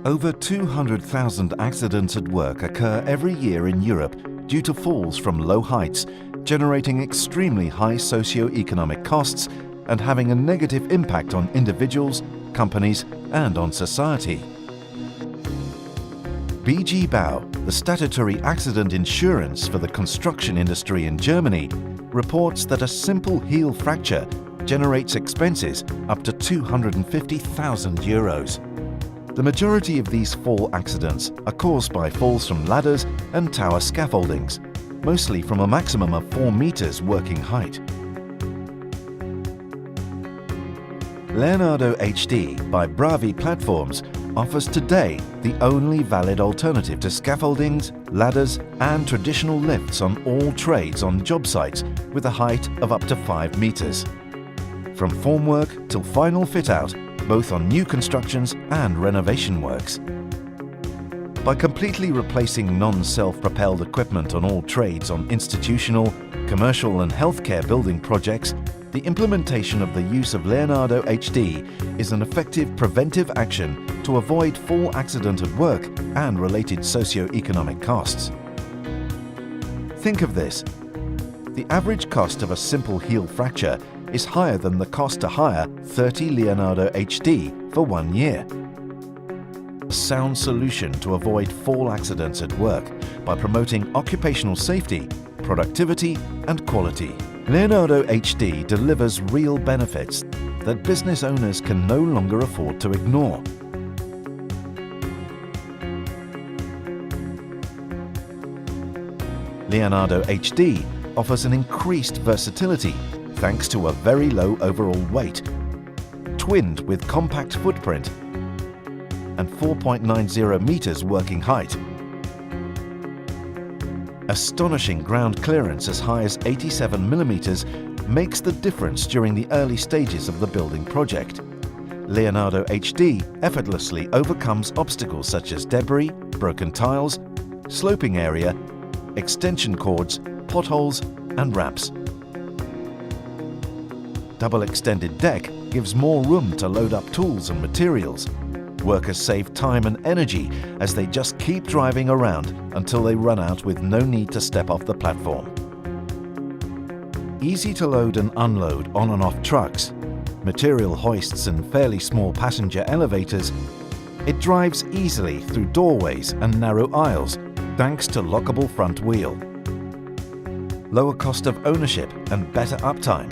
Over 200,000 accidents at work occur every year in Europe due to falls from low heights, generating extremely high socio-economic costs and having a negative impact on individuals, companies and on society. BG Bau, the statutory accident insurance for the construction industry in Germany, reports that a simple heel fracture generates expenses up to 250,000 euros. The majority of these fall accidents are caused by falls from ladders and tower scaffoldings, mostly from a maximum of 4 meters working height. LEONARDO HD by Bravi Platforms offers today the only valid alternative to scaffoldings, ladders and traditional lifts on all trades on job sites with a height of up to 5 meters. From formwork till final fit-out, both on new constructions and renovation works. By completely replacing non-self-propelled equipment on all trades on institutional, commercial and healthcare building projects, the implementation of the use of LEONARDO HD is an effective preventive action to avoid fall accident at work and related socio-economic costs. Think of this. The average cost of a simple heel fracture is higher than the cost to hire 30 LEONARDO HD for 1 year. A sound solution to avoid fall accidents at work by promoting occupational safety, productivity and quality. LEONARDO HD delivers real benefits that business owners can no longer afford to ignore. LEONARDO HD offers an increased versatility thanks to a very low overall weight, twinned with compact footprint and 4.90 meters working height. Astonishing ground clearance as high as 87 millimeters makes the difference during the early stages of the building project. LEONARDO HD effortlessly overcomes obstacles such as debris, broken tiles, sloping area, extension cords, potholes and ramps. Double extended deck gives more room to load up tools and materials. Workers save time and energy as they just keep driving around until they run out with no need to step off the platform. Easy to load and unload on and off trucks, material hoists and fairly small passenger elevators, it drives easily through doorways and narrow aisles thanks to lockable front wheel. Lower cost of ownership and better uptime.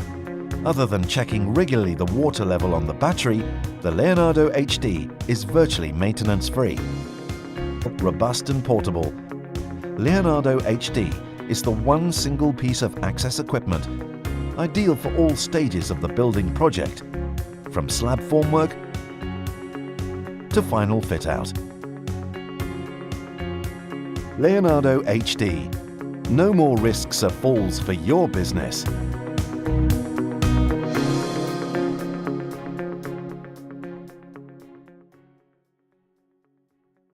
Other than checking regularly the water level on the battery, the LEONARDO HD is virtually maintenance-free. Robust and portable, LEONARDO HD is the one single piece of access equipment ideal for all stages of the building project, from slab formwork to final fit-out. LEONARDO HD. No more risks of falls for your business.